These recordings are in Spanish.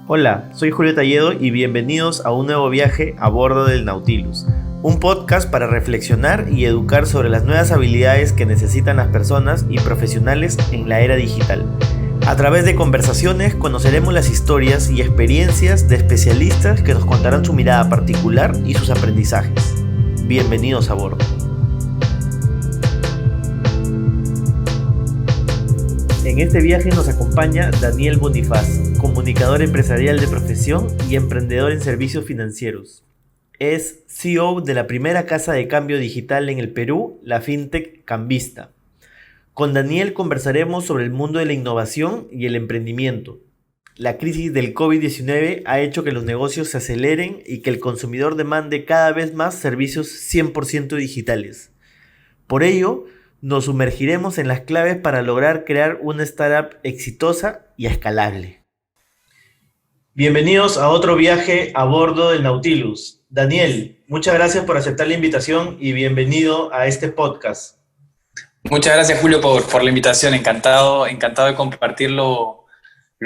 Hola, soy Julio Talledo y bienvenidos a un nuevo viaje a bordo del Nautilus, un podcast para reflexionar y educar sobre las nuevas habilidades que necesitan las personas y profesionales en la era digital. A través de conversaciones conoceremos las historias y experiencias de especialistas que nos contarán su mirada particular y sus aprendizajes. Bienvenidos a bordo. En este viaje nos acompaña Daniel Bonifaz, comunicador empresarial de profesión y emprendedor en servicios financieros. Es CEO de la primera casa de cambio digital en el Perú, la FinTech Cambista. Con Daniel conversaremos sobre el mundo de la innovación y el emprendimiento. La crisis del COVID-19 ha hecho que los negocios se aceleren y que el consumidor demande cada vez más servicios 100% digitales. Por ello, nos sumergiremos en las claves para lograr crear una startup exitosa y escalable. Bienvenidos a otro viaje a bordo del Nautilus. Daniel, muchas gracias por aceptar la invitación y bienvenido a este podcast. Muchas gracias, Julio, por la invitación. Encantado de compartir lo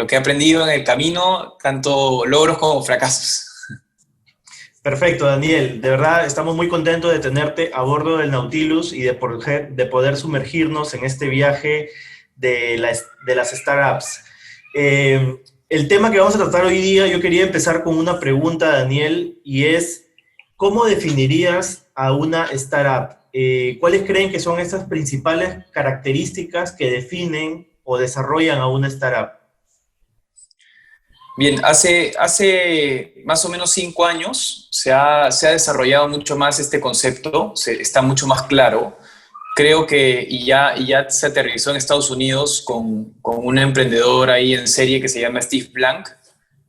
que he aprendido en el camino, tanto logros como fracasos. Perfecto, Daniel. De verdad, estamos muy contentos de tenerte a bordo del Nautilus y de poder sumergirnos en este viaje de las startups. El tema que vamos a tratar hoy día, yo quería empezar con una pregunta, Daniel, y es, ¿cómo definirías a una startup? ¿Cuáles creen que son estas principales características que definen o desarrollan a una startup? Bien, hace más o menos 5 años se ha desarrollado mucho más este concepto, está mucho más claro. Creo que ya se aterrizó en Estados Unidos con un emprendedor ahí en serie que se llama Steve Blank.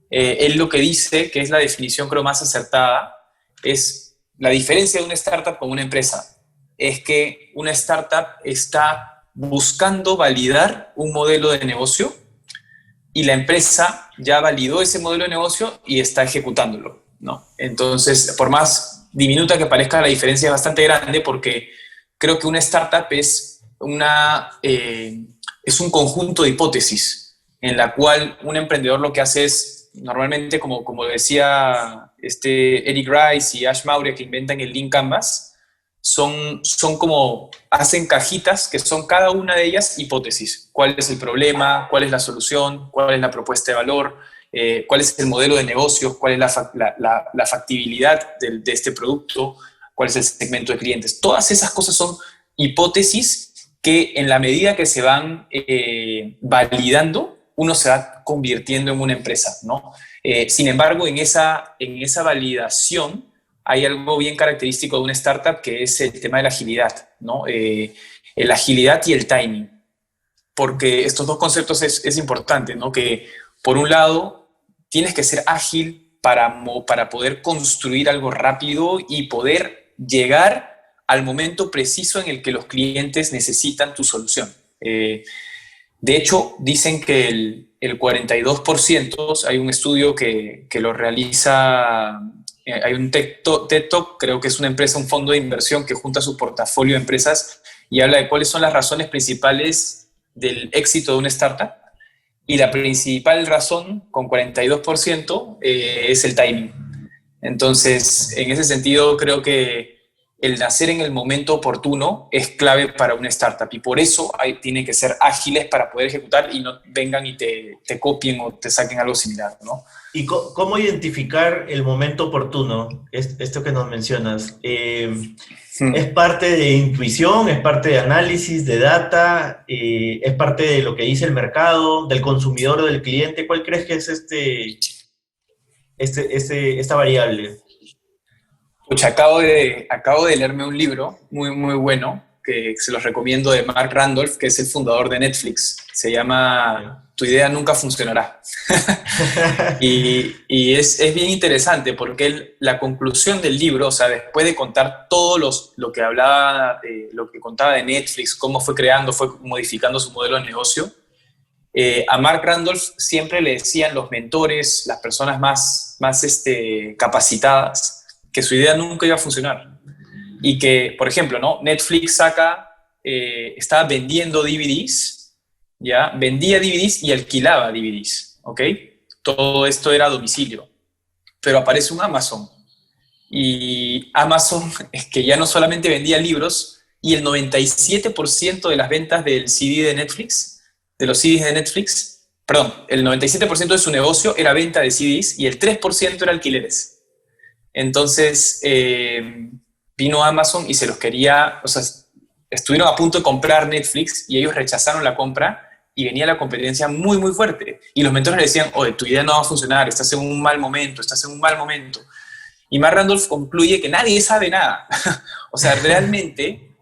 Él lo que dice, que es la definición creo más acertada, es la diferencia de una startup con una empresa. Es que una startup está buscando validar un modelo de negocio y la empresa ya validó ese modelo de negocio y está ejecutándolo, ¿no? Entonces, por más diminuta que parezca, la diferencia es bastante grande porque creo que una startup es un conjunto de hipótesis en la cual un emprendedor lo que hace es, normalmente, como decía Eric Rice y Ash Maurya, que inventan el Lean Canvas, son como, hacen cajitas que son cada una de ellas hipótesis. ¿Cuál es el problema? ¿Cuál es la solución? ¿Cuál es la propuesta de valor? ¿Cuál es el modelo de negocios? ¿Cuál es la factibilidad de este producto? ¿Cuál es el segmento de clientes? Todas esas cosas son hipótesis que en la medida que se van validando, uno se va convirtiendo en una empresa, ¿no? Sin embargo, en esa validación hay algo bien característico de una startup que es el tema de la agilidad, ¿no? La agilidad y el timing, porque estos dos conceptos es importante, ¿no? Que por un lado tienes que ser ágil para poder construir algo rápido y poder llegar al momento preciso en el que los clientes necesitan tu solución. De hecho, dicen que el 42%, hay un estudio que lo realiza, hay un TED Talk, creo que es una empresa, un fondo de inversión que junta su portafolio de empresas y habla de cuáles son las razones principales del éxito de una startup. Y la principal razón, con 42%, es el timing. Entonces, en ese sentido, creo que el nacer en el momento oportuno es clave para una startup y por eso tienen que ser ágiles para poder ejecutar y no vengan y te copien o te saquen algo similar, ¿no? ¿Y cómo identificar el momento oportuno? Esto que nos mencionas. ¿Es parte de intuición? ¿Es parte de análisis de data? ¿Es parte de lo que dice el mercado, del consumidor o del cliente? ¿Cuál crees que es esta variable? Pucha, acabo de leerme un libro muy, muy bueno que se los recomiendo, de Mark Randolph, que es el fundador de Netflix. Se llama Tu idea nunca funcionará. y es bien interesante porque la conclusión del libro, o sea, después de contar todo lo que hablaba, lo que contaba de Netflix, cómo fue creando, fue modificando su modelo de negocio, a Mark Randolph siempre le decían los mentores, las personas más capacitadas, que su idea nunca iba a funcionar. Y que, por ejemplo, ¿no? Netflix estaba vendiendo DVDs, ¿ya? Vendía DVDs y alquilaba DVDs, ¿ok? todo esto era a domicilio, pero aparece un Amazon. Y Amazon es que ya no solamente vendía libros, y el 97% de las ventas del CD de Netflix, de los CDs de Netflix, perdón, el 97% de su negocio era venta de CDs y el 3% era alquileres. Entonces vino Amazon y se los quería, o sea, estuvieron a punto de comprar Netflix y ellos rechazaron la compra y venía la competencia muy, muy fuerte. Y los mentores le decían, oye, tu idea no va a funcionar, estás en un mal momento, estás en un mal momento. Y Mark Randolph concluye que nadie sabe nada. O sea, realmente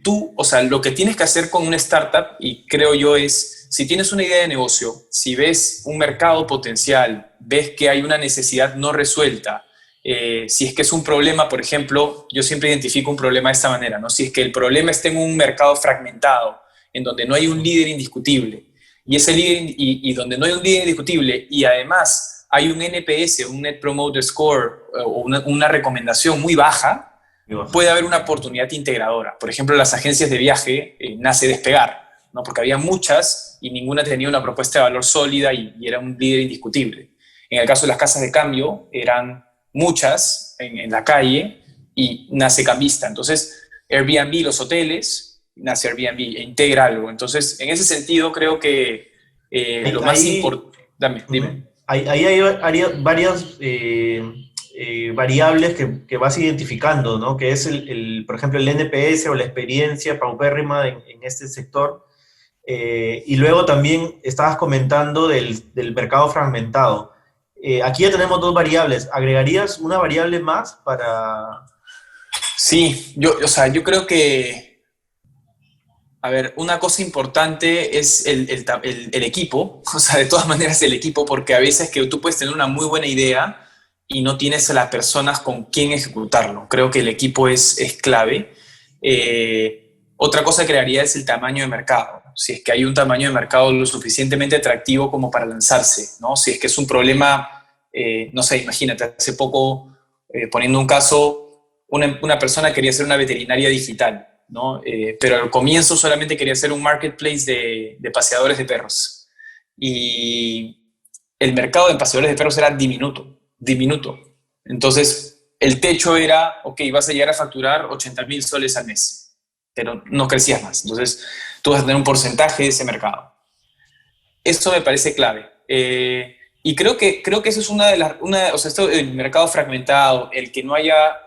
tú, o sea, lo que tienes que hacer con una startup, y creo yo es, si tienes una idea de negocio, si ves un mercado potencial, ves que hay una necesidad no resuelta, si es que es un problema, por ejemplo, yo siempre identifico un problema de esta manera, ¿no? Si es que el problema está en un mercado fragmentado, en donde no hay un líder indiscutible, y ese líder, y donde no hay un líder indiscutible, y además hay un NPS, un Net Promoter Score, o una recomendación muy baja, puede haber una oportunidad integradora. Por ejemplo, las agencias de viaje nace Despegar, ¿no? Porque había muchas y ninguna tenía una propuesta de valor sólida y era un líder indiscutible. En el caso de las casas de cambio, eran muchas en la calle y nace Cambista. Entonces, Airbnb, los hoteles, nace Airbnb e integra algo. Entonces, en ese sentido, creo que lo más importante... Dime. Ahí hay varias variables que vas identificando, ¿no? Que es, por ejemplo, el NPS o la experiencia paupérrima en este sector. Y luego también estabas comentando del mercado fragmentado. Aquí ya tenemos dos variables. ¿Agregarías una variable más para...? Sí, o sea, yo creo que, a ver, una cosa importante es el equipo, o sea, de todas maneras el equipo, porque a veces que tú puedes tener una muy buena idea y no tienes a las personas con quien ejecutarlo. Creo que el equipo es clave. Otra cosa que crearía es el tamaño de mercado. Si es que hay un tamaño de mercado lo suficientemente atractivo como para lanzarse, ¿no? Si es que es un problema, no sé, imagínate, hace poco, poniendo un caso, una persona quería ser una veterinaria digital, ¿no? Pero al comienzo solamente quería ser un marketplace de paseadores de perros. Y el mercado de paseadores de perros era diminuto. Entonces, el techo era, ok, vas a llegar a facturar 80,000 soles al mes, pero no crecías más. Entonces, tú vas a tener un porcentaje de ese mercado. Esto me parece clave. Y creo que eso es o sea, esto, el mercado fragmentado, el que no haya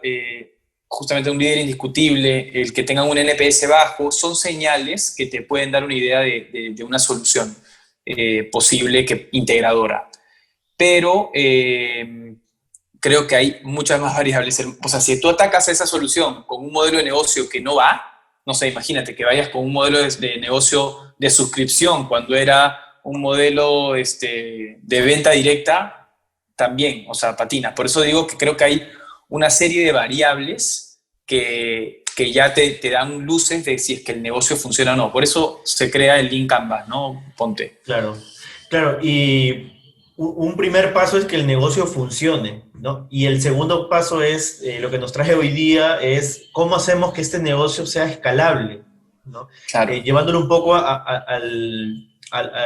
justamente un líder indiscutible, el que tenga un NPS bajo, son señales que te pueden dar una idea de una solución posible, integradora. Pero creo que hay muchas más variables. O sea, si tú atacas esa solución con un modelo de negocio que no va, no sé, imagínate que vayas con un modelo de negocio de suscripción cuando era un modelo de venta directa, también, o sea, patina. Por eso digo que creo que hay una serie de variables que ya te dan luces de si es que el negocio funciona o no. Por eso se crea el Lean Canvas, ¿no? Ponte. Claro, y un primer paso es que el negocio funcione, ¿no? Y el segundo paso es, lo que nos traje hoy día, es cómo hacemos que este negocio sea escalable, ¿no? Claro. Llevándolo un poco a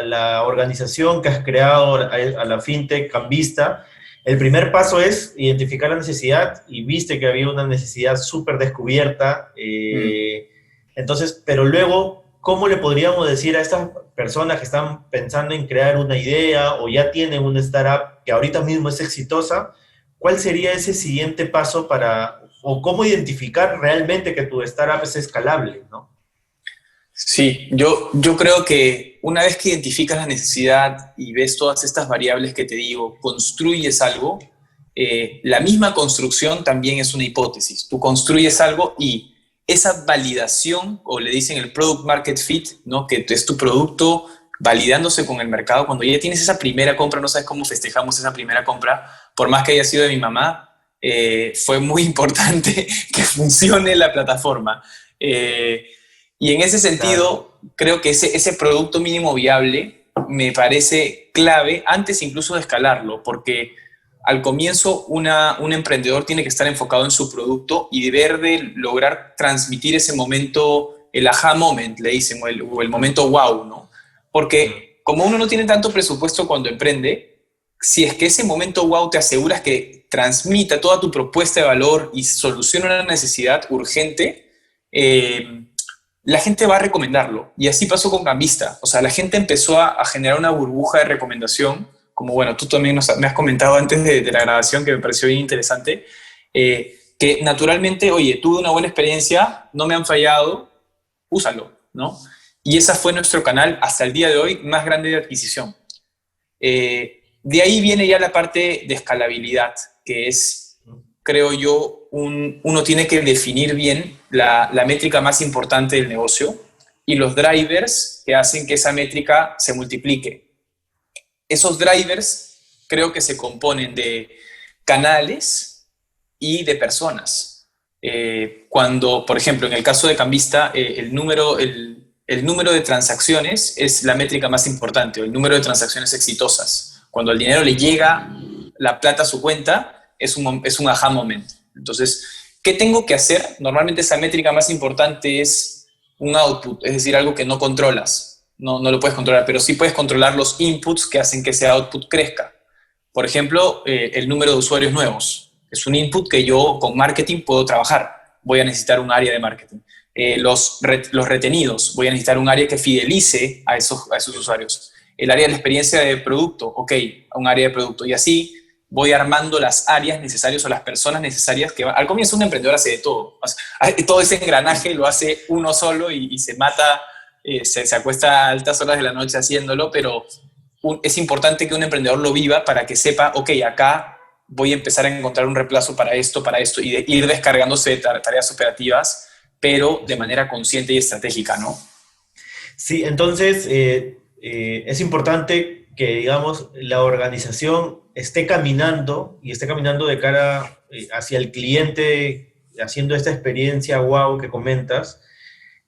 la organización que has creado, a la FinTech Cambista. El primer paso es identificar la necesidad y viste que había una necesidad súper descubierta. Entonces, pero luego, ¿cómo le podríamos decir a estas personas que están pensando en crear una idea o ya tienen una startup que ahorita mismo es exitosa? ¿Cuál sería ese siguiente paso o cómo identificar realmente que tu startup es escalable, ¿no? Sí, yo creo que una vez que identificas la necesidad y ves todas estas variables que te digo, construyes algo, la misma construcción también es una hipótesis. Tú construyes algo y esa validación, o le dicen el product market fit, ¿no? Que es tu producto validándose con el mercado. Cuando ya tienes esa primera compra, no sabes cómo festejamos esa primera compra, por más que haya sido de mi mamá, fue muy importante que funcione la plataforma. Y en ese sentido, creo que ese producto mínimo viable me parece clave antes incluso de escalarlo, porque al comienzo un emprendedor tiene que estar enfocado en su producto y deber de lograr transmitir ese momento, el aha moment, le dicen, o el momento wow, ¿no? Porque como uno no tiene tanto presupuesto cuando emprende, si es que ese momento wow te aseguras que transmita toda tu propuesta de valor y soluciona una necesidad urgente, la gente va a recomendarlo. Y así pasó con Cambista. O sea, la gente empezó a generar una burbuja de recomendación, como bueno, tú también me has comentado antes de la grabación, que me pareció bien interesante, que naturalmente, oye, tuve una buena experiencia, no me han fallado, úsalo, ¿no? Y ese fue nuestro canal hasta el día de hoy más grande de adquisición. De ahí viene ya la parte de escalabilidad, que es, creo yo, uno tiene que definir bien la métrica más importante del negocio y los drivers que hacen que esa métrica se multiplique. Esos drivers creo que se componen de canales y de personas. Cuando, por ejemplo, en el caso de Cambista, el número de transacciones es la métrica más importante, o el número de transacciones exitosas. Cuando el dinero le llega, la plata a su cuenta, es un aha moment. Entonces, ¿qué tengo que hacer? Normalmente esa métrica más importante es un output, es decir, algo que no controlas. No lo puedes controlar, pero sí puedes controlar los inputs que hacen que ese output crezca. Por ejemplo, el número de usuarios nuevos. Es un input que yo con marketing puedo trabajar. Voy a necesitar un área de marketing. Los retenidos. Voy a necesitar un área que fidelice a esos usuarios. El área de la experiencia de producto. Ok, un área de producto. Y así voy armando las áreas necesarias o las personas necesarias que al comienzo un emprendedor hace de todo. Todo ese engranaje lo hace uno solo y se mata, se acuesta a altas horas de la noche haciéndolo, pero es importante que un emprendedor lo viva para que sepa, ok, acá voy a empezar a encontrar un reemplazo para esto, y ir descargándose de tareas operativas, pero de manera consciente y estratégica, ¿no? Sí, entonces es importante que, digamos, la organización esté caminando de cara hacia el cliente, haciendo esta experiencia wow que comentas,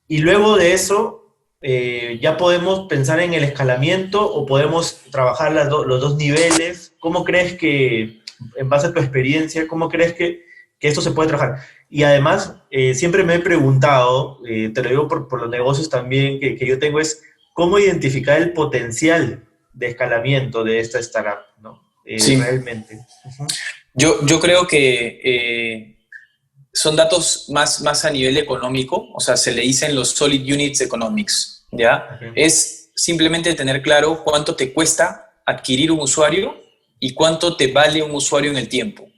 y luego de eso ya podemos pensar en el escalamiento o podemos trabajar los dos niveles. ¿Cómo crees que, en base a tu experiencia, cómo crees que esto se puede trabajar? Y además, siempre me he preguntado, te lo digo por los negocios también que yo tengo, es cómo identificar el potencial de escalamiento de esta startup, ¿no? Sí. Realmente. Uh-huh. Yo creo que son datos más a nivel económico, o sea, se le dicen los Solid Units Economics, ¿ya? Okay. Es simplemente tener claro cuánto te cuesta adquirir un usuario y cuánto te vale un usuario en el tiempo.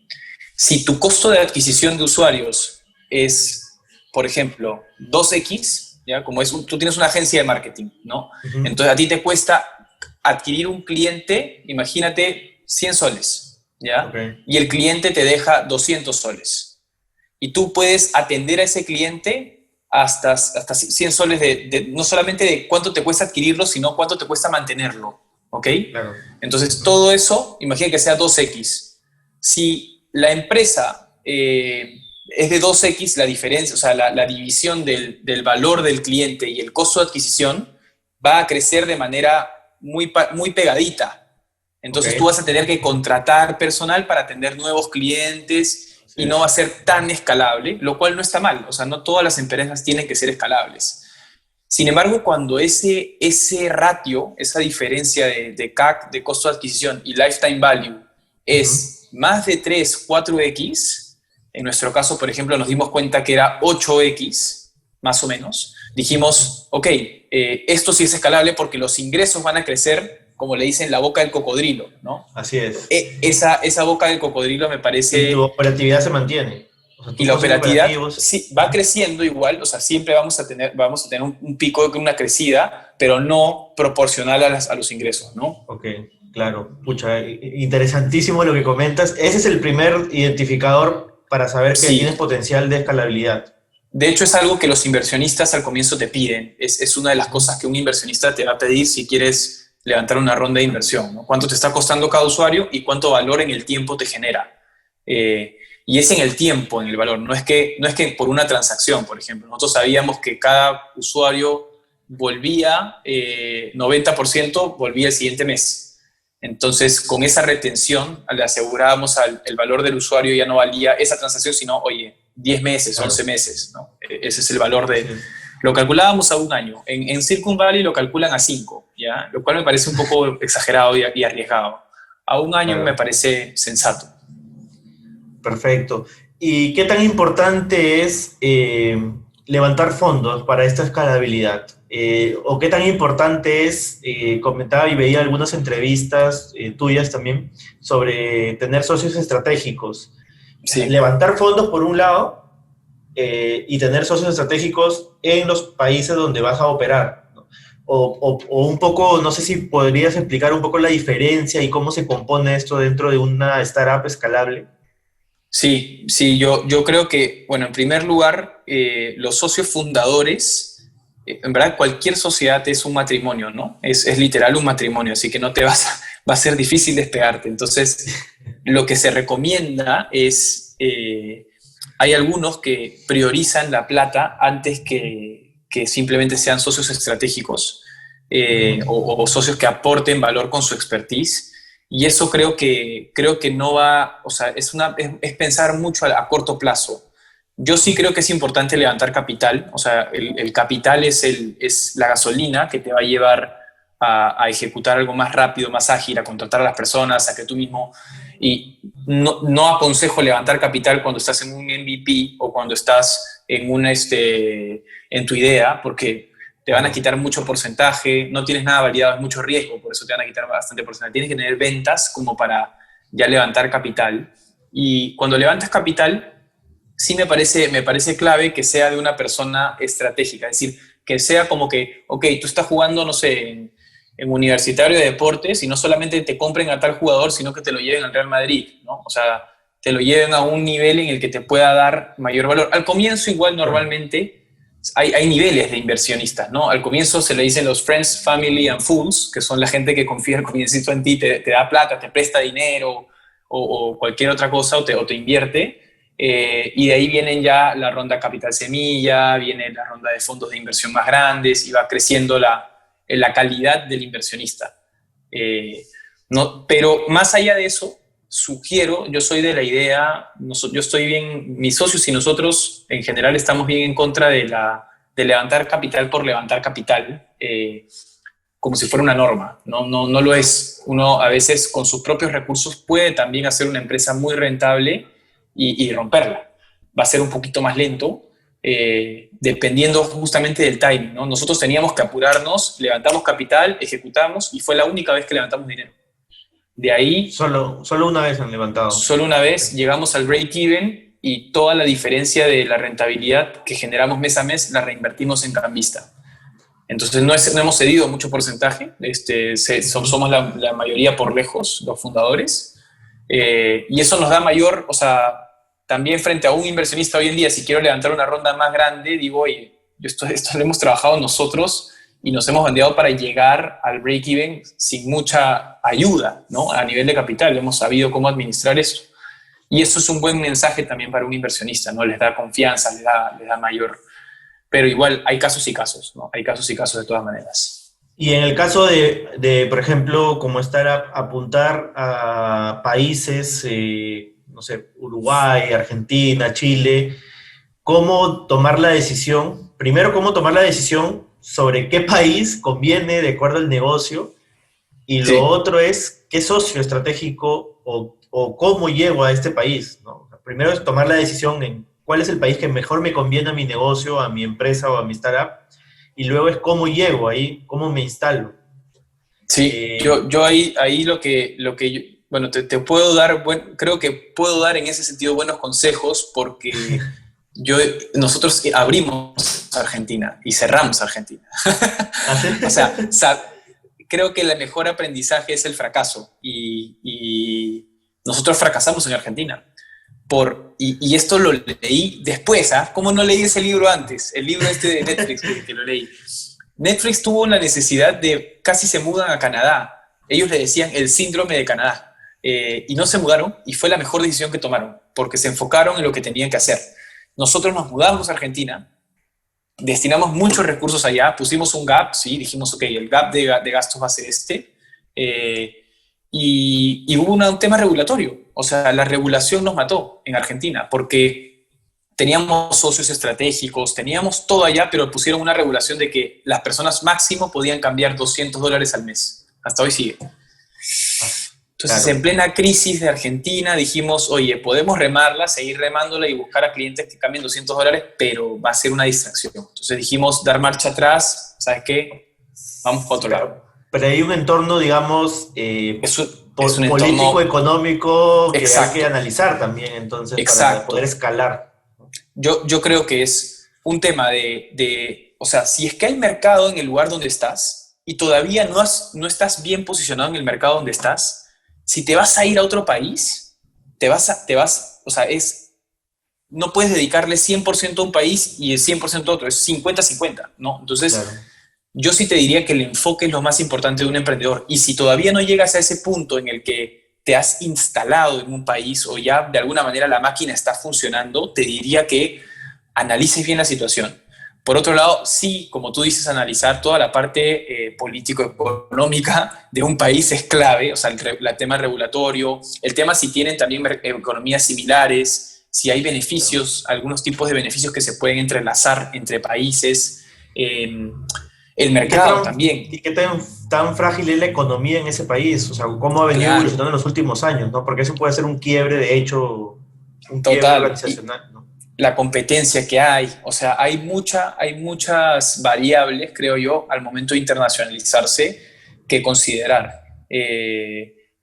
Si tu costo de adquisición de usuarios es, por ejemplo, 2x, ¿ya? Como tú tienes una agencia de marketing, ¿no? Uh-huh. Entonces a ti te cuesta adquirir un cliente, imagínate, 100 soles, ¿ya? Okay. Y el cliente te deja 200 soles. Y tú puedes atender a ese cliente hasta 100 soles no solamente de cuánto te cuesta adquirirlo, sino cuánto te cuesta mantenerlo, ¿ok? Claro. Entonces todo eso, imagina que sea 2x. Si la empresa es de 2x, la diferencia, o sea, la división del valor del cliente y el costo de adquisición va a crecer de manera muy pegadita. Entonces tú vas a tener que contratar personal para atender nuevos clientes y no va a ser tan escalable, lo cual no está mal. O sea, no todas las empresas tienen que ser escalables. Sin embargo, cuando ese ratio, esa diferencia de CAC, de costo de adquisición y lifetime value es más de 3, 4x, en nuestro caso, por ejemplo, nos dimos cuenta que era 8x, más o menos, dijimos, ok, esto sí es escalable porque los ingresos van a crecer, como le dicen, la boca del cocodrilo, ¿no? Así es. Esa boca del cocodrilo me parece... Y tu operatividad se mantiene. O sea, y la operatividad sí, va creciendo igual, o sea, siempre vamos a tener un pico, una crecida, pero no proporcional a los ingresos, ¿no? Ok, claro. Pucha, interesantísimo lo que comentas. Ese es el primer identificador para saber que tienes potencial de escalabilidad. De hecho, es algo que los inversionistas al comienzo te piden. Es una de las cosas que un inversionista te va a pedir si quieres levantar una ronda de inversión, ¿no? ¿Cuánto te está costando cada usuario y cuánto valor en el tiempo te genera? Y es en el tiempo, en el valor. No es que por una transacción, por ejemplo. Nosotros sabíamos que cada usuario volvía, 90% volvía el siguiente mes. Entonces, con esa retención, le asegurábamos el valor del usuario, ya no valía esa transacción, sino, oye, 10 meses, claro. 11 meses, ¿no? Ese es el valor de... Sí. Lo calculábamos a un año. En Silicon Valley lo calculan a 5, ¿ya? Lo cual me parece un poco exagerado y arriesgado. A un año me Claro. parece sensato. Perfecto. ¿Y qué tan importante es levantar fondos para esta escalabilidad? ¿O qué tan importante es, comentaba y veía algunas entrevistas tuyas también, sobre tener socios estratégicos? O sea, Sí. levantar fondos por un lado y tener socios estratégicos en los países donde vas a operar, ¿no? O un poco, no sé si podrías explicar un poco la diferencia y cómo se compone esto dentro de una startup escalable. Sí, sí, yo creo que, bueno, en primer lugar, los socios fundadores, en verdad cualquier sociedad es un matrimonio, ¿no? Es literal un matrimonio, así que no te va a ser difícil despegarte. Entonces, lo que se recomienda es, hay algunos que priorizan la plata antes que simplemente sean socios estratégicos o socios que aporten valor con su expertise. Y eso creo que no va, o sea, es pensar mucho a corto plazo. Yo sí creo que es importante levantar capital, o sea, el capital es la gasolina que te va a llevar a ejecutar algo más rápido, más ágil, a contratar a las personas, a que tú mismo... Y no aconsejo levantar capital cuando estás en un MVP o cuando estás en tu idea, porque te van a Claro. quitar mucho porcentaje, no tienes nada validado, es mucho riesgo, por eso te van a quitar bastante porcentaje. Tienes que tener ventas como para ya levantar capital. Y cuando levantas capital, sí me parece clave que sea de una persona estratégica, es decir, que sea como que, ok, tú estás jugando, no sé, en Universitario de Deportes y no solamente te compren a tal jugador, sino que te lo lleven al Real Madrid, ¿no? O sea, te lo lleven a un nivel en el que te pueda dar mayor valor. Al comienzo igual Claro. normalmente hay niveles de inversionistas, ¿no? Al comienzo se le dicen los friends, family and fools, que son la gente que confía al comienzito en ti, te da plata, te presta dinero o cualquier otra cosa o te invierte. Y de ahí vienen ya la ronda capital semilla, viene la ronda de fondos de inversión más grandes y va creciendo la calidad del inversionista. No, pero más allá de eso, sugiero, yo soy de la idea, yo estoy bien, mis socios y nosotros en general estamos bien en contra de levantar capital por levantar capital, como si fuera una norma. No lo es. Uno a veces con sus propios recursos puede también hacer una empresa muy rentable y romperla. Va a ser un poquito más lento, dependiendo justamente del timing, ¿no? Nosotros teníamos que apurarnos, levantamos capital, ejecutamos y fue la única vez que levantamos dinero. De ahí, Solo una vez han levantado. solo una vez llegamos al break-even y toda la diferencia de la rentabilidad que generamos mes a mes la reinvertimos en cambista. Entonces no hemos cedido mucho porcentaje, somos la mayoría por lejos los fundadores, y eso nos da mayor, o sea, también frente a un inversionista hoy en día, si quiero levantar una ronda más grande, digo, oye, esto lo hemos trabajado nosotros y nos hemos bandeado para llegar al break-even sin mucha ayuda, ¿no? A nivel de capital, hemos sabido cómo administrar esto. Y eso es un buen mensaje también para un inversionista, ¿no? Les da confianza, les da mayor... Pero igual hay casos y casos, ¿no? Hay casos y casos de todas maneras. Y en el caso por ejemplo, como estar apuntar a países, no sé, Uruguay, Argentina, Chile, ¿cómo tomar la decisión? Primero, ¿cómo tomar la decisión sobre qué país conviene de acuerdo al negocio? Y lo Sí, otro es, ¿qué socio estratégico o cómo llego a este país? ¿No? Primero es tomar la decisión en cuál es el país que mejor me conviene a mi negocio, a mi empresa o a mi startup. Y luego es cómo llego ahí, cómo me instalo. sí. Eh, Yo ahí bueno, te puedo dar, creo que puedo dar en ese sentido buenos consejos porque nosotros abrimos Argentina y cerramos Argentina. O sea, ¿Hace? creo que el mejor aprendizaje es el fracaso y nosotros fracasamos en Argentina. Y esto lo leí después, ¿ah? ¿Cómo no leí ese libro antes? El libro este de Netflix que lo leí. Netflix tuvo la necesidad de, casi se mudan a Canadá. Ellos le decían el síndrome de Canadá. Y no se mudaron y fue la mejor decisión que tomaron, porque se enfocaron en lo que tenían que hacer. Nosotros nos mudamos a Argentina, destinamos muchos recursos allá, pusimos un gap, sí, dijimos, ok, el gap de gastos va a ser este, eh, y hubo un tema regulatorio, o sea, la regulación nos mató en Argentina, porque teníamos socios estratégicos, teníamos todo allá, pero pusieron una regulación de que las personas máximo podían cambiar $200 al mes, hasta hoy sigue. Entonces, Claro. en plena crisis de Argentina, dijimos, oye, podemos remarla, seguir remándola y buscar a clientes que cambien $200, pero va a ser una distracción. Entonces dijimos, dar marcha atrás, ¿sabes qué? Vamos para Sí, otro lado. pero hay un entorno, digamos, Es un político, entorno económico que hay que exacto, analizar también, entonces, para poder exacto. escalar. Yo creo que es un tema o sea, si es que hay mercado en el lugar donde estás y todavía no estás bien posicionado en el mercado donde estás, si te vas a ir a otro país, o sea, no puedes dedicarle 100% a un país y el 100% a otro, es 50-50, ¿no? Entonces, Claro. yo sí te diría que el enfoque es lo más importante de un emprendedor. Y si todavía no llegas a ese punto en el que te has instalado en un país o ya de alguna manera la máquina está funcionando, te diría que analices bien la situación. Por otro lado, sí, como tú dices, analizar toda la parte político-económica de un país es clave, o sea, el tema regulatorio, el tema si tienen también economías similares, si hay Claro. beneficios, algunos tipos de beneficios que se pueden entrelazar entre países, el ¿Y qué mercado tan, también, tan frágil es la economía en ese país? O sea, ¿cómo ha venido claro, evolucionando en los últimos años, ¿no? Porque eso puede ser un quiebre, de hecho, un quiebre total. Y organizacional, ¿no? la competencia que hay, o sea, hay muchas variables, creo yo, al momento de internacionalizarse que considerar.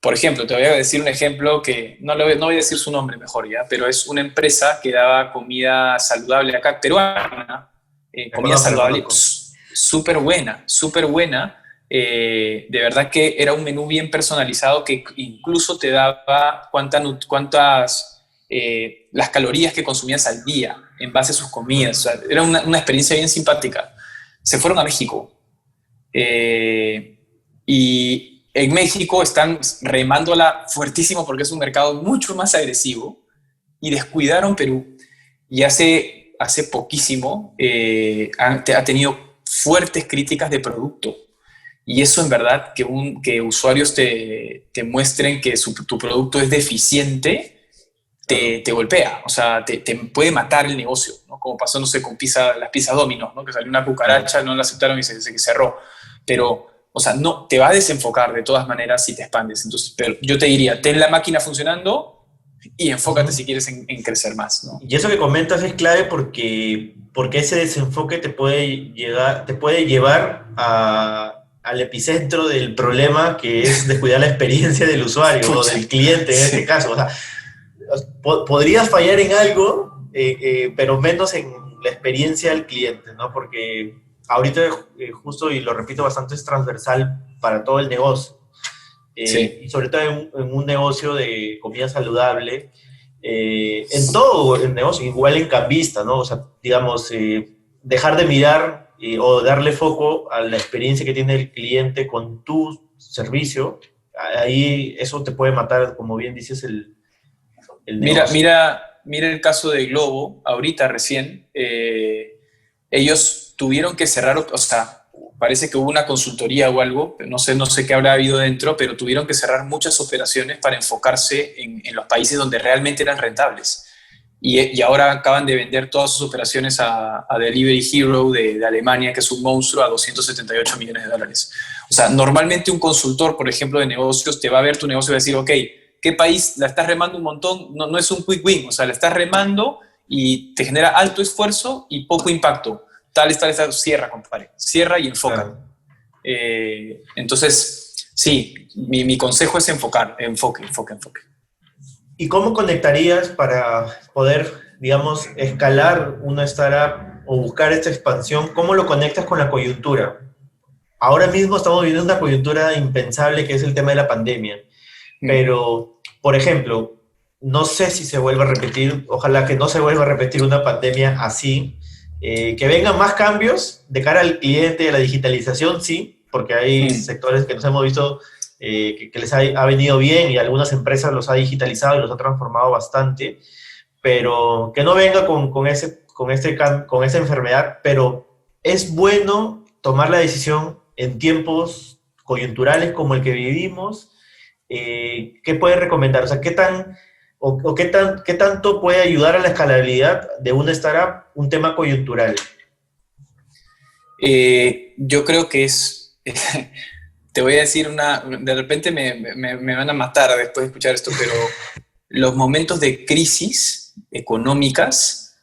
Por ejemplo, te voy a decir un ejemplo que no voy a decir su nombre mejor ya, pero es una empresa que daba comida saludable acá, peruana, comida La saludable conozco. súper buena. De verdad que era un menú bien personalizado que incluso te daba cuántas las calorías que consumías al día en base a sus comidas. O sea, era una experiencia bien simpática. Se fueron a México y en México están remándola fuertísimo porque es un mercado mucho más agresivo y descuidaron Perú. Y hace poquísimo ha tenido fuertes críticas de producto. Y eso en verdad, que usuarios te muestren que tu producto es deficiente, Claro. te golpea, o sea, te puede matar el negocio, ¿no? Como pasó, no sé, con las pizzas Domino's, ¿no? Que salió una Claro. cucaracha, no la aceptaron y se cerró. Pero, o sea, no, te va a desenfocar de todas maneras si te expandes. Entonces, pero yo te diría, ten la máquina funcionando y enfócate Ujú. si quieres en crecer más, ¿no? Y eso que comentas es clave porque ese desenfoque te puede llevar al epicentro del problema, que es descuidar la experiencia del usuario o Pucha, del cliente en este sí, caso. O sea, podrías fallar en algo, pero menos en la experiencia del cliente, ¿no? Porque ahorita, justo, y lo repito bastante, es transversal para todo el negocio. sí. Y sobre todo en un negocio de comida saludable, en todo el negocio, igual en cambista, ¿no? O sea, digamos, dejar de mirar o darle foco a la experiencia que tiene el cliente con tu servicio, ahí eso te puede matar, como bien dices, el Mira, negocio. mira el caso de Globo, ahorita recién, ellos tuvieron que cerrar, o sea, parece que hubo una consultoría o algo, no sé qué habrá habido dentro, pero tuvieron que cerrar muchas operaciones para enfocarse en los países donde realmente eran rentables. Y ahora acaban de vender todas sus operaciones a Delivery Hero de Alemania, que es un monstruo, a $278 millones. O sea, normalmente un consultor, por ejemplo, de negocios, te va a ver tu negocio y va a decir, ok, ¿qué país la estás remando un montón? No, no es un quick win, o sea, la estás remando y te genera alto esfuerzo y poco impacto. Tal, cierra, compadre, cierra y enfócate. Claro. Entonces, sí, mi consejo es enfoque. ¿Y cómo conectarías para poder, digamos, escalar una startup o buscar esta expansión? ¿Cómo lo conectas con la coyuntura? Ahora mismo estamos viviendo una coyuntura impensable que es el tema de la pandemia. Mm, Pero, por ejemplo, no sé si se vuelva a repetir, ojalá que no se vuelva a repetir una pandemia así, que vengan más cambios de cara al cliente y a la digitalización, sí, porque hay mm. sectores que nos hemos visto que les ha venido bien y algunas empresas los ha digitalizado y los ha transformado bastante, pero que no venga con esa enfermedad, pero es bueno tomar la decisión en tiempos coyunturales como el que vivimos. ¿Qué puede recomendar? O sea, ¿qué tanto puede ayudar a la escalabilidad de una startup un tema coyuntural? Yo creo que es, te voy a decir de repente me van a matar después de escuchar esto, pero los momentos de crisis económicas,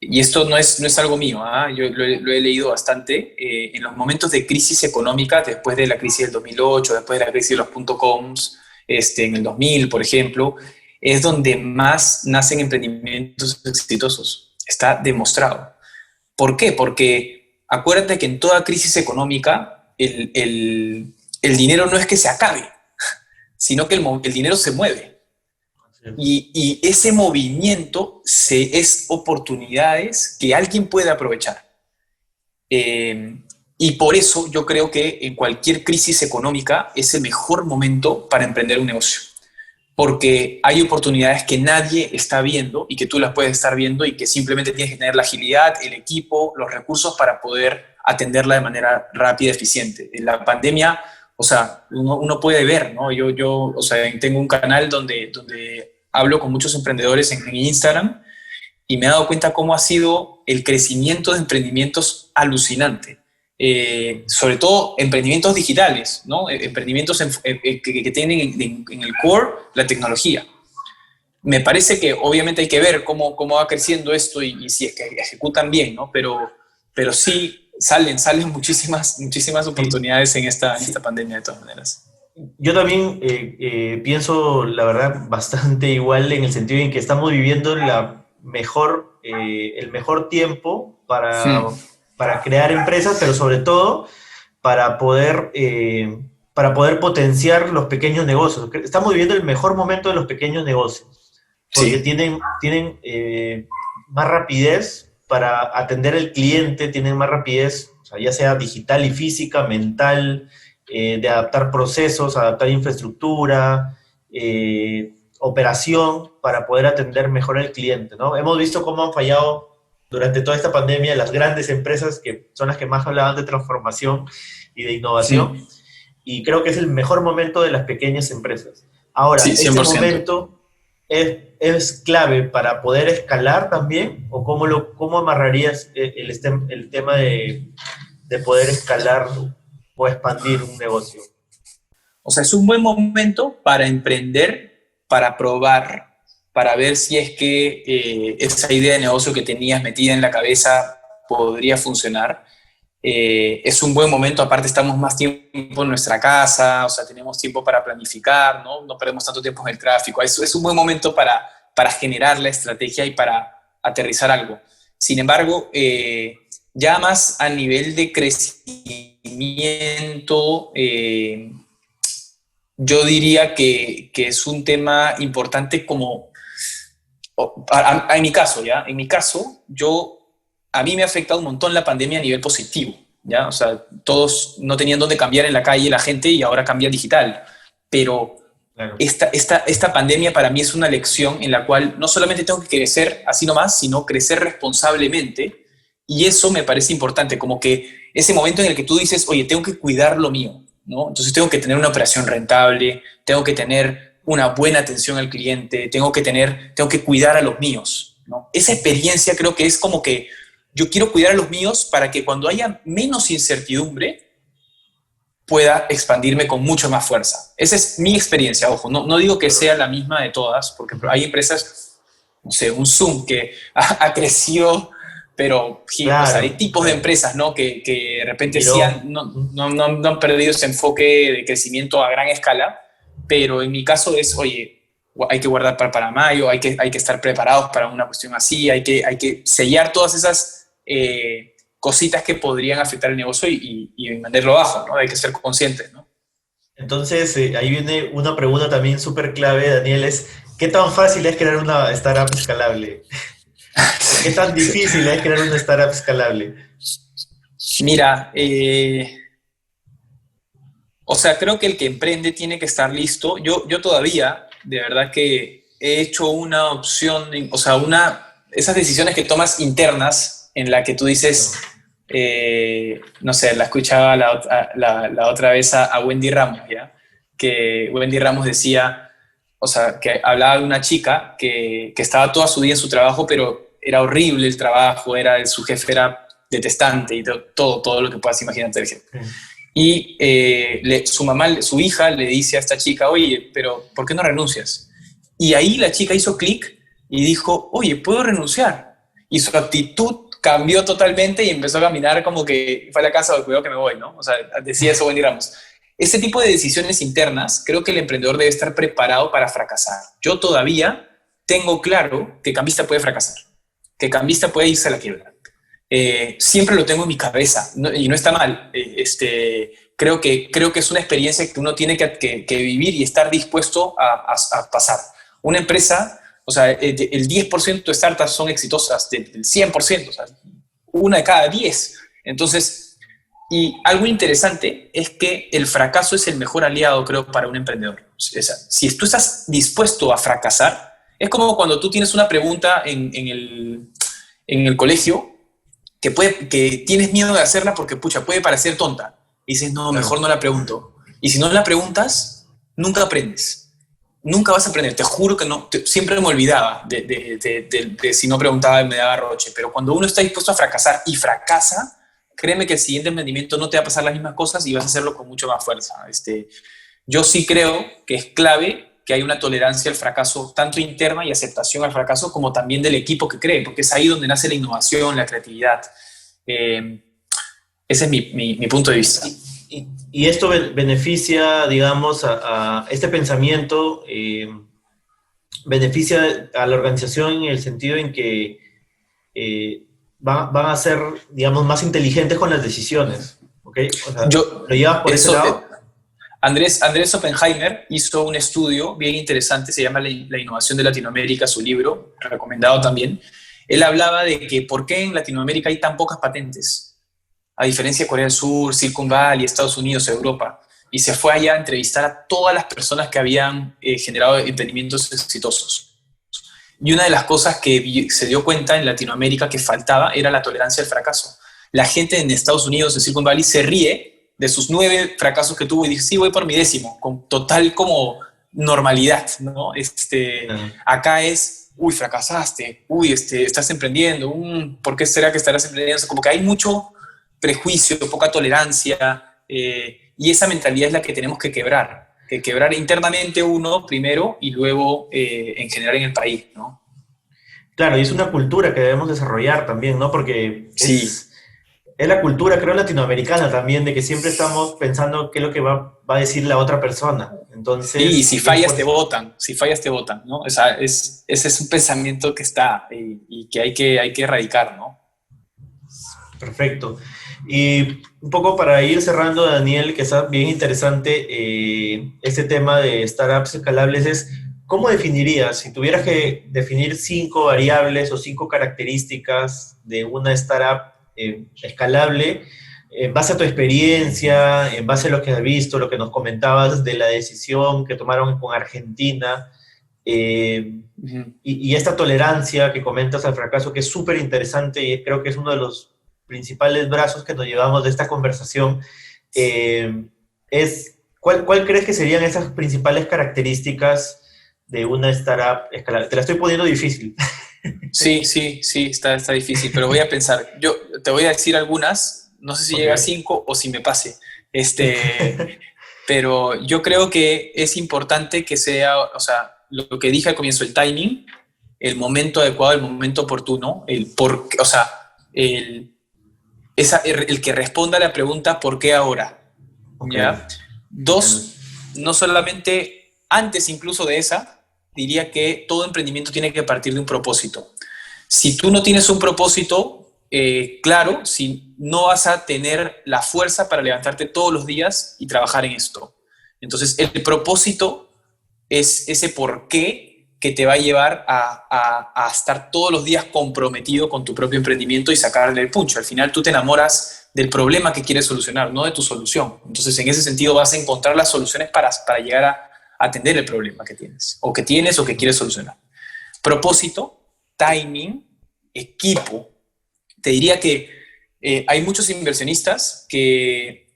y esto no es algo mío, yo lo he leído bastante, en los momentos de crisis económica, después de la crisis del 2008, después de la crisis de los .coms, en el 2000, por ejemplo, es donde más nacen emprendimientos exitosos. Está demostrado. ¿Por qué? Porque acuérdate que en toda crisis económica el dinero no es que se acabe, sino que el dinero se mueve. Y ese movimiento es oportunidades que alguien puede aprovechar. Y por eso yo creo que en cualquier crisis económica es el mejor momento para emprender un negocio. Porque hay oportunidades que nadie está viendo y que tú las puedes estar viendo y que simplemente tienes que tener la agilidad, el equipo, los recursos para poder atenderla de manera rápida y eficiente. En la pandemia, o sea, uno puede ver, ¿no? Yo o sea, tengo un canal donde hablo con muchos emprendedores en Instagram y me he dado cuenta cómo ha sido el crecimiento de emprendimientos alucinante. Sobre todo emprendimientos digitales, ¿no? Emprendimientos que tienen en el core la tecnología. Me parece que obviamente hay que ver cómo va creciendo esto y si es que ejecutan bien, ¿no? Pero sí salen muchísimas oportunidades en esta pandemia de todas maneras. Yo también pienso, la verdad, bastante igual en el sentido en que estamos viviendo el mejor tiempo para crear empresas, pero sobre todo para poder potenciar los pequeños negocios. Estamos viviendo el mejor momento de los pequeños negocios, porque tienen más rapidez para atender al cliente, tienen más rapidez, o sea, ya sea digital y física, mental, de adaptar procesos, adaptar infraestructura, operación, para poder atender mejor al cliente, ¿no? Hemos visto cómo han fallado durante toda esta pandemia las grandes empresas, que son las que más hablaban de transformación y de innovación, y creo que es el mejor momento de las pequeñas empresas. Ahora, ¿este momento es clave para poder escalar también? ¿O cómo amarrarías el tema de poder escalar o expandir un negocio? O sea, es un buen momento para emprender, para probar, para ver si es que esa idea de negocio que tenías metida en la cabeza podría funcionar. Es un buen momento, aparte estamos más tiempo en nuestra casa, o sea, tenemos tiempo para planificar, no perdemos tanto tiempo en el tráfico. Es un buen momento para generar la estrategia y para aterrizar algo. Sin embargo, ya más a nivel de crecimiento, yo diría que es un tema importante como, en mi caso, a mí me ha afectado un montón la pandemia a nivel positivo, ¿ya? O sea, todos no tenían dónde cambiar en la calle la gente y ahora cambia digital, pero claro, esta pandemia para mí es una lección en la cual no solamente tengo que crecer así nomás, sino crecer responsablemente, y eso me parece importante, como que ese momento en el que tú dices, oye, tengo que cuidar lo mío, ¿no? Entonces tengo que tener una operación rentable, tengo que tener una buena atención al cliente, tengo que cuidar a los míos, ¿no? Esa experiencia creo que es como que yo quiero cuidar a los míos para que cuando haya menos incertidumbre pueda expandirme con mucho más fuerza. Esa es mi experiencia, ojo, no digo que sea la misma de todas, porque hay empresas, no sé, un Zoom que ha crecido, pero claro, o sea, hay tipos de empresas, ¿no? que de repente no han perdido ese enfoque de crecimiento a gran escala, pero en mi caso es, oye, hay que guardar para mayo, hay que estar preparados para una cuestión así, hay que sellar todas esas cositas que podrían afectar el negocio y mantenerlo bajo, ¿no? Hay que ser conscientes, ¿no? Entonces, ahí viene una pregunta también súper clave, Daniel, es ¿qué tan fácil es crear una startup escalable? ¿Qué tan difícil es crear una startup escalable? Mira, o sea, creo que el que emprende tiene que estar listo. Yo todavía, de verdad que he hecho una opción, o sea, esas decisiones que tomas internas en la que tú dices, no sé, la escuchaba la otra vez a Wendy Ramos, ¿ya? Que Wendy Ramos decía, o sea, que hablaba de una chica que estaba toda su día en su trabajo, pero era horrible el trabajo, su jefe era detestante y todo lo que puedas imaginarte. Y su mamá, su hija le dice a esta chica, oye, pero ¿por qué no renuncias? Y ahí la chica hizo clic y dijo, oye, puedo renunciar. Y su actitud cambió totalmente y empezó a caminar como que fue a la casa, cuidado que me voy, ¿no? O sea, decía eso, Wendy Ramos. Ese tipo de decisiones internas, creo que el emprendedor debe estar preparado para fracasar. Yo todavía tengo claro que Cambista puede fracasar, que Cambista puede irse a la quiebra. Siempre lo tengo en mi cabeza y no está mal. Creo que es una experiencia que uno tiene que vivir y estar dispuesto a pasar. Una empresa, o sea, el 10% de startups son exitosas, del 100%, o sea, una de cada 10. Entonces, y algo interesante es que el fracaso es el mejor aliado, creo, para un emprendedor. O sea, si tú estás dispuesto a fracasar, es como cuando tú tienes una pregunta en el colegio que tienes miedo de hacerla porque, pucha, puede parecer tonta. Y dices, no, mejor no la pregunto. Y si no la preguntas, nunca aprendes. Nunca vas a aprender. Te juro que no. Siempre me olvidaba de si no preguntaba me daba roche. Pero cuando uno está dispuesto a fracasar y fracasa, créeme que el siguiente emprendimiento no te va a pasar las mismas cosas y vas a hacerlo con mucho más fuerza. Yo sí creo que es clave que hay una tolerancia al fracaso, tanto interna y aceptación al fracaso, como también del equipo que cree, porque es ahí donde nace la innovación, la creatividad. Ese es mi punto de vista. Y esto beneficia, digamos, a este pensamiento, beneficia a la organización en el sentido en que van a ser, digamos, más inteligentes con las decisiones, ¿ok? O sea, ¿lo llevas por ese lado? Andrés Oppenheimer hizo un estudio bien interesante, se llama La innovación de Latinoamérica, su libro, recomendado también. Él hablaba de que por qué en Latinoamérica hay tan pocas patentes, a diferencia de Corea del Sur, Silicon Valley, Estados Unidos, Europa. Y se fue allá a entrevistar a todas las personas que habían generado emprendimientos exitosos. Y una de las cosas que se dio cuenta en Latinoamérica que faltaba era la tolerancia al fracaso. La gente en Estados Unidos, en Silicon Valley, se ríe de sus 9 fracasos que tuvo y dice, sí, voy por mi 10º, con total como normalidad, ¿no? Acá es, uy, fracasaste, uy, estás emprendiendo, ¿por qué será que estarás emprendiendo? O sea, como que hay mucho prejuicio, poca tolerancia, y esa mentalidad es la que tenemos que quebrar internamente uno primero y luego en general en el país, ¿no? Claro, y es una cultura que debemos desarrollar también, ¿no? Porque Sí. Es la cultura, creo, latinoamericana también, de que siempre estamos pensando qué es lo que va a decir la otra persona. Entonces, Sí, si fallas te votan, ¿no? O sea, ese es un pensamiento que está y que hay que erradicar, ¿no? Perfecto. Y un poco para ir cerrando, Daniel, que está bien interesante, este tema de startups escalables es, ¿cómo definirías, si tuvieras que definir 5 variables o 5 características de una startup escalable, en base a tu experiencia, en base a lo que has visto, lo que nos comentabas de la decisión que tomaron con Argentina, y esta tolerancia que comentas al fracaso, que es súper interesante y creo que es uno de los principales brazos que nos llevamos de esta conversación, ¿cuál crees que serían esas principales características de una startup escalable? Te la estoy poniendo difícil. Sí, está difícil, pero voy a pensar. Yo te voy a decir algunas, no sé si llega a 5 o si me pase. Pero yo creo que es importante que sea, o sea, lo que dije al comienzo, el timing, el momento adecuado, el momento oportuno, o sea, el que responda a la pregunta ¿por qué ahora? ¿Ya? 2, no solamente antes incluso de esa, diría que todo emprendimiento tiene que partir de un propósito. Si tú no tienes un propósito claro, si no vas a tener la fuerza para levantarte todos los días y trabajar en esto. Entonces, el propósito es ese por qué que te va a llevar a estar todos los días comprometido con tu propio emprendimiento y sacarle el punch. Al final tú te enamoras del problema que quieres solucionar, no de tu solución. Entonces, en ese sentido vas a encontrar las soluciones para llegar a atender el problema que tienes o que quieres solucionar. Propósito, timing, equipo. Te diría que hay muchos inversionistas que,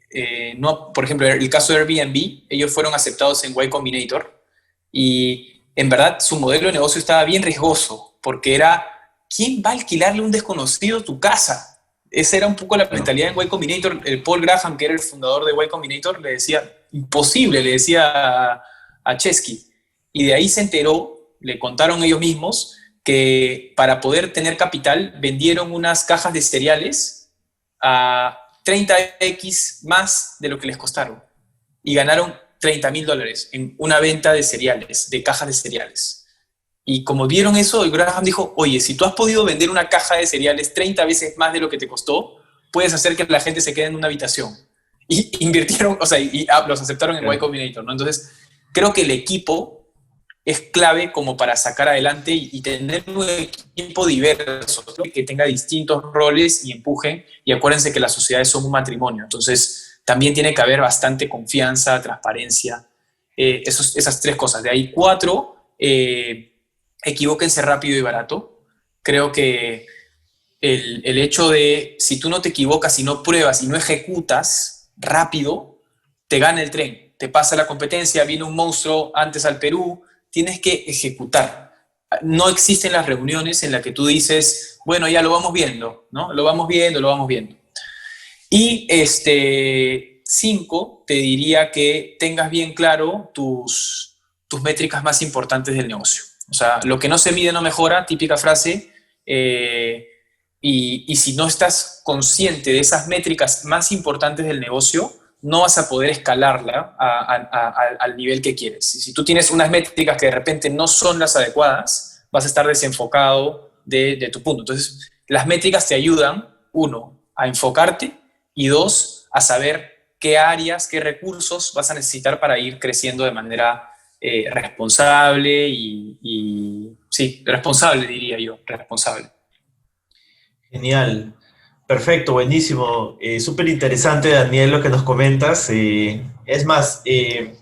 no, por ejemplo, el caso de Airbnb, ellos fueron aceptados en Y Combinator y en verdad su modelo de negocio estaba bien riesgoso porque era, ¿quién va a alquilarle a un desconocido tu casa? Esa era un poco la mentalidad en Y Combinator. El Paul Graham, que era el fundador de Y Combinator, le decía, imposible, le decía a Chesky. Y de ahí se enteró, le contaron ellos mismos, que para poder tener capital vendieron unas cajas de cereales a 30x más de lo que les costaron. Y ganaron $30,000 en una venta de cereales, de cajas de cereales. Y como vieron eso, el Graham dijo, oye, si tú has podido vender una caja de cereales 30 veces más de lo que te costó, puedes hacer que la gente se quede en una habitación. Y invirtieron, o sea, los aceptaron en Y Combinator, ¿no? Entonces, creo que el equipo es clave como para sacar adelante y tener un equipo diverso, que tenga distintos roles y empujen. Y acuérdense que las sociedades son un matrimonio. Entonces, también tiene que haber bastante confianza, transparencia, esas tres cosas. De ahí 4, equivóquense rápido y barato. Creo que el hecho de, si tú no te equivocas y no pruebas y no ejecutas rápido, te gana el tren, te pasa la competencia, viene un monstruo antes al Perú, tienes que ejecutar. No existen las reuniones en las que tú dices, bueno, ya lo vamos viendo, ¿no? Lo vamos viendo. Y 5, te diría que tengas bien claro tus métricas más importantes del negocio. O sea, lo que no se mide no mejora, típica frase, y si no estás consciente de esas métricas más importantes del negocio, no vas a poder escalarla al nivel que quieres. Si tú tienes unas métricas que de repente no son las adecuadas, vas a estar desenfocado de tu punto. Entonces, las métricas te ayudan, 1, a enfocarte, y 2, a saber qué áreas, qué recursos vas a necesitar para ir creciendo de manera responsable sí, responsable diría yo, responsable. Genial. Perfecto, buenísimo. Súper interesante, Daniel, lo que nos comentas. Es más, ese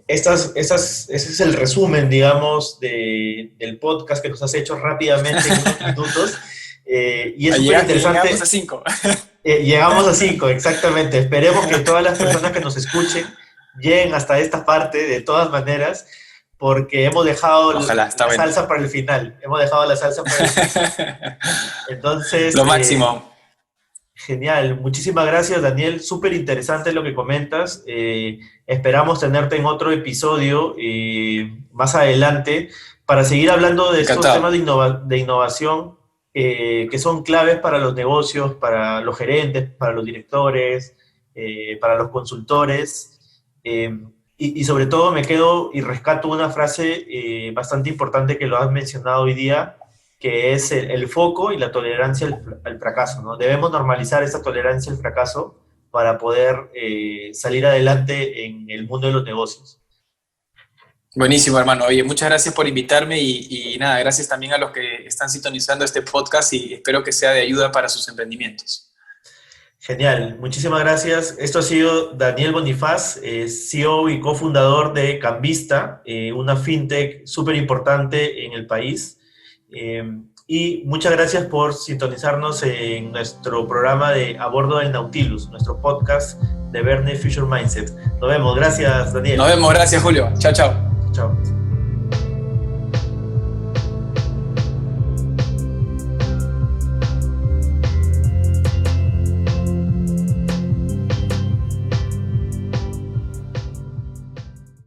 es el resumen, digamos, del podcast que nos has hecho rápidamente en unos minutos. Y es súper interesante. Llegamos a 5. Llegamos a 5, exactamente. Esperemos que todas las personas que nos escuchen lleguen hasta esta parte de todas maneras, porque hemos dejado la salsa para el final. Hemos dejado la salsa para el final. Entonces, lo máximo. Genial. Muchísimas gracias, Daniel. Súper interesante lo que comentas. Esperamos tenerte en otro episodio más adelante para seguir hablando de estos temas de innovación que son claves para los negocios, para los gerentes, para los directores, para los consultores. Y sobre todo me quedo y rescato una frase bastante importante que lo has mencionado hoy día, que es el foco y la tolerancia al fracaso, ¿no? Debemos normalizar esa tolerancia al fracaso para poder salir adelante en el mundo de los negocios. Buenísimo, hermano. Oye, muchas gracias por invitarme y nada, gracias también a los que están sintonizando este podcast y espero que sea de ayuda para sus emprendimientos. Genial, muchísimas gracias. Esto ha sido Daniel Bonifaz, CEO y cofundador de Cambista, una fintech súper importante en el país. Y muchas gracias por sintonizarnos en nuestro programa de A Bordo del Nautilus, nuestro podcast de Verne Future Mindset. Nos vemos, gracias, Daniel. Nos vemos, gracias, Julio. Chao, chao. Chao.